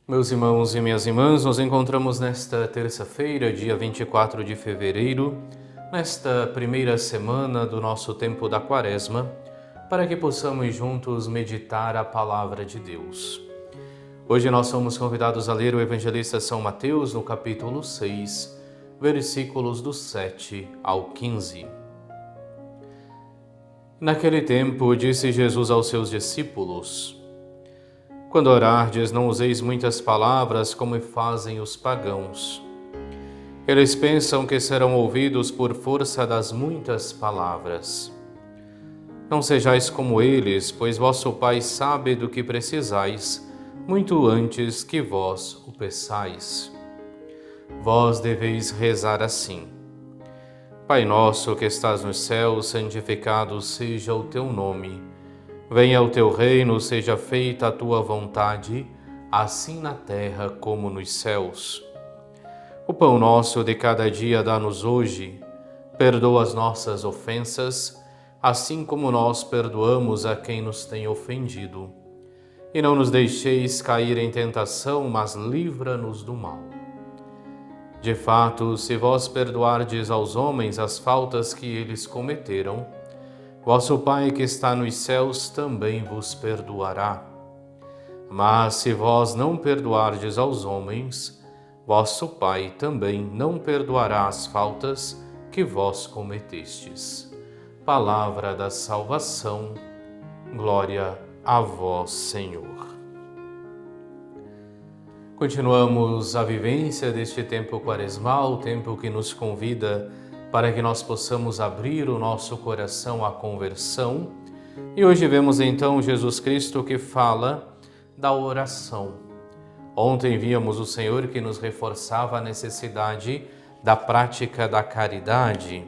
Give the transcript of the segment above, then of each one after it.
Meus irmãos e minhas irmãs, nos encontramos nesta terça-feira, dia 24 de fevereiro, nesta primeira semana do nosso tempo da Quaresma, para que possamos juntos meditar a palavra de Deus. Hoje nós somos convidados a ler o evangelista São Mateus, no capítulo 6, versículos do 7 ao 15. Naquele tempo, disse Jesus aos seus discípulos: quando orardes, não useis muitas palavras como fazem os pagãos. Eles pensam que serão ouvidos por força das muitas palavras. Não sejais como eles, pois vosso Pai sabe do que precisais, muito antes que vós o peçais. Vós deveis rezar assim: Pai nosso que estás nos céus, santificado seja o teu nome. Venha o teu reino, seja feita a tua vontade, assim na terra como nos céus. O pão nosso de cada dia dá-nos hoje. Perdoa as nossas ofensas, assim como nós perdoamos a quem nos tem ofendido. E não nos deixeis cair em tentação, mas livra-nos do mal. De fato, se vós perdoardes aos homens as faltas que eles cometeram, vosso Pai que está nos céus também vos perdoará. Mas se vós não perdoardes aos homens, vosso Pai também não perdoará as faltas que vós cometestes. Palavra da salvação, glória a vós, Senhor. Continuamos a vivência deste tempo quaresmal, tempo que nos convida para que nós possamos abrir o nosso coração à conversão. E hoje vemos então Jesus Cristo que fala da oração. Ontem víamos o Senhor que nos reforçava a necessidade da prática da caridade,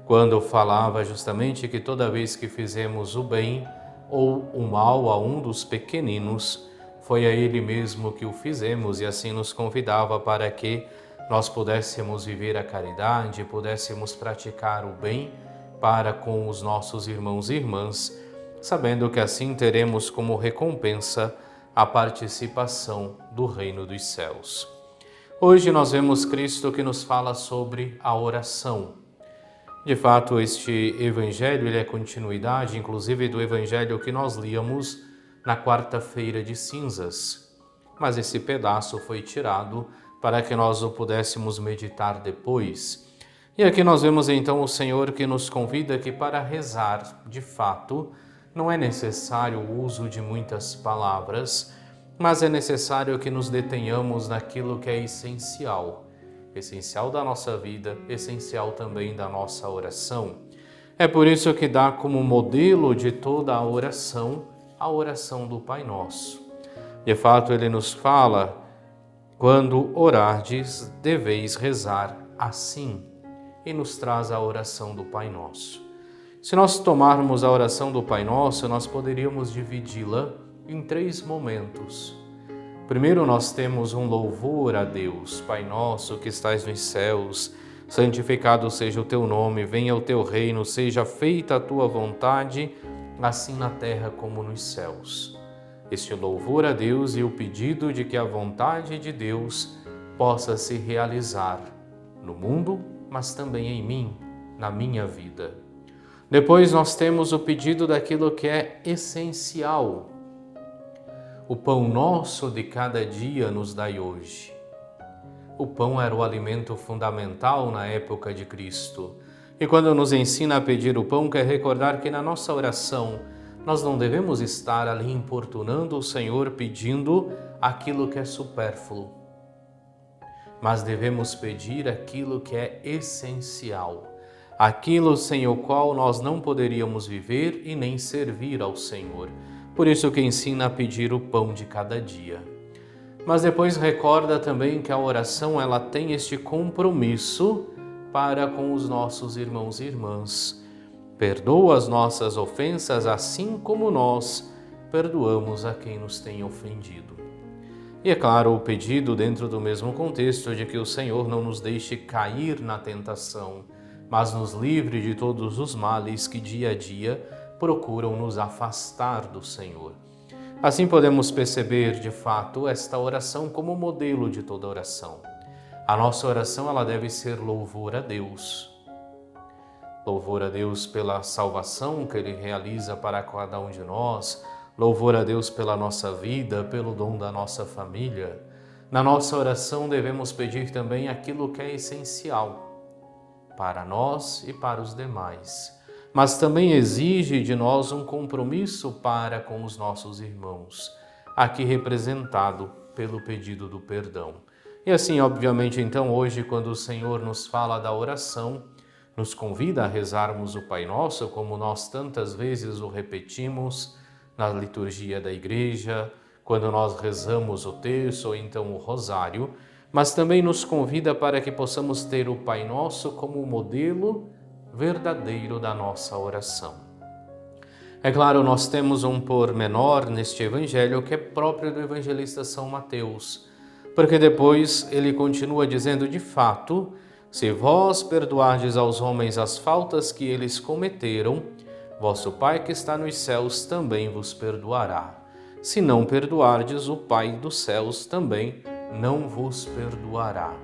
quando falava justamente que toda vez que fizemos o bem ou o mal a um dos pequeninos, foi a Ele mesmo que o fizemos, e assim nos convidava para que nós pudéssemos viver a caridade, pudéssemos praticar o bem para com os nossos irmãos e irmãs, sabendo que assim teremos como recompensa a participação do reino dos céus. Hoje nós vemos Cristo que nos fala sobre a oração. De fato, este evangelho ele é continuidade, inclusive, do evangelho que nós líamos na quarta-feira de cinzas. Mas esse pedaço foi tirado para que nós o pudéssemos meditar depois. E aqui nós vemos então o Senhor que nos convida que para rezar, de fato, não é necessário o uso de muitas palavras, mas é necessário que nos detenhamos naquilo que é essencial da nossa vida, essencial também da nossa oração. É por isso que dá como modelo de toda a oração do Pai Nosso. De fato, ele nos fala: quando orardes, deveis rezar assim, e nos traz a oração do Pai Nosso. Se nós tomarmos a oração do Pai Nosso, nós poderíamos dividi-la em 3 momentos. Primeiro, nós temos um louvor a Deus: Pai nosso que estais nos céus, santificado seja o teu nome, venha o teu reino, seja feita a tua vontade, assim na terra como nos céus. Este louvor a Deus e o pedido de que a vontade de Deus possa se realizar no mundo, mas também em mim, na minha vida. Depois nós temos o pedido daquilo que é essencial. O pão nosso de cada dia nos dai hoje. O pão era o alimento fundamental na época de Cristo. E quando nos ensina a pedir o pão, quer recordar que na nossa oração nós não devemos estar ali importunando o Senhor pedindo aquilo que é supérfluo, mas devemos pedir aquilo que é essencial, aquilo sem o qual nós não poderíamos viver e nem servir ao Senhor. Por isso que ensina a pedir o pão de cada dia. Mas depois recorda também que a oração ela tem este compromisso para com os nossos irmãos e irmãs. Perdoa as nossas ofensas, assim como nós perdoamos a quem nos tem ofendido. E é claro, o pedido dentro do mesmo contexto de que o Senhor não nos deixe cair na tentação, mas nos livre de todos os males que dia a dia procuram nos afastar do Senhor. Assim podemos perceber, de fato, esta oração como modelo de toda oração. A nossa oração ela deve ser louvor a Deus. Louvor a Deus pela salvação que Ele realiza para cada um de nós, louvor a Deus pela nossa vida, pelo dom da nossa família. Na nossa oração devemos pedir também aquilo que é essencial para nós e para os demais, mas também exige de nós um compromisso para com os nossos irmãos, aqui representado pelo pedido do perdão. E assim, obviamente, então, hoje, quando o Senhor nos fala da oração, nos convida a rezarmos o Pai Nosso, como nós tantas vezes o repetimos na liturgia da igreja, quando nós rezamos o terço ou então o rosário, mas também nos convida para que possamos ter o Pai Nosso como modelo verdadeiro da nossa oração. É claro, nós temos um pormenor neste evangelho que é próprio do evangelista São Mateus, porque depois ele continua dizendo, de fato, se vós perdoardes aos homens as faltas que eles cometeram, vosso Pai que está nos céus também vos perdoará. Se não perdoardes, o Pai dos céus também não vos perdoará.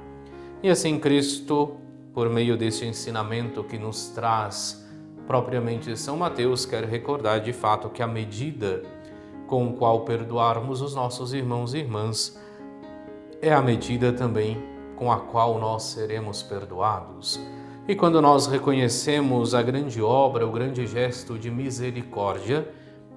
E assim Cristo, por meio deste ensinamento que nos traz propriamente São Mateus, quer recordar de fato que a medida com a qual perdoarmos os nossos irmãos e irmãs é a medida também com a qual nós seremos perdoados. E quando nós reconhecemos a grande obra, o grande gesto de misericórdia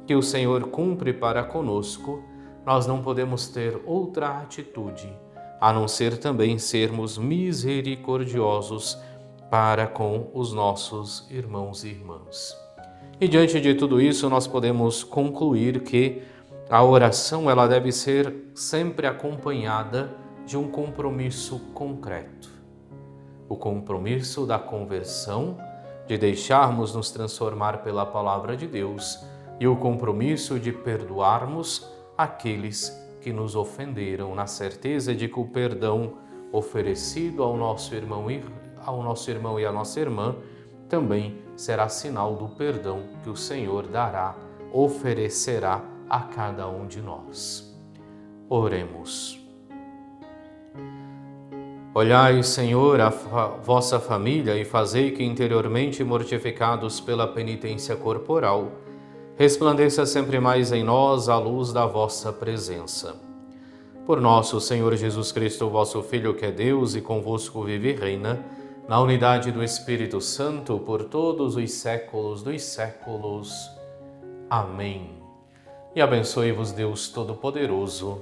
que o Senhor cumpre para conosco, nós não podemos ter outra atitude, a não ser também sermos misericordiosos para com os nossos irmãos e irmãs. E diante de tudo isso, nós podemos concluir que a oração ela deve ser sempre acompanhada de um compromisso concreto. O compromisso da conversão, de deixarmos nos transformar pela palavra de Deus, e o compromisso de perdoarmos aqueles que nos ofenderam, na certeza de que o perdão oferecido ao nosso irmão e à nossa irmã também será sinal do perdão que o Senhor dará, oferecerá a cada um de nós. Oremos. Olhai, Senhor, a vossa família e fazei que, interiormente mortificados pela penitência corporal, resplandeça sempre mais em nós a luz da vossa presença. Por nosso Senhor Jesus Cristo, vosso Filho, que é Deus e convosco vive e reina, na unidade do Espírito Santo, por todos os séculos dos séculos. Amém. E abençoe-vos Deus Todo-Poderoso,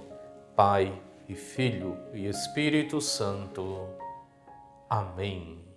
Pai e Filho e Espírito Santo. Amém.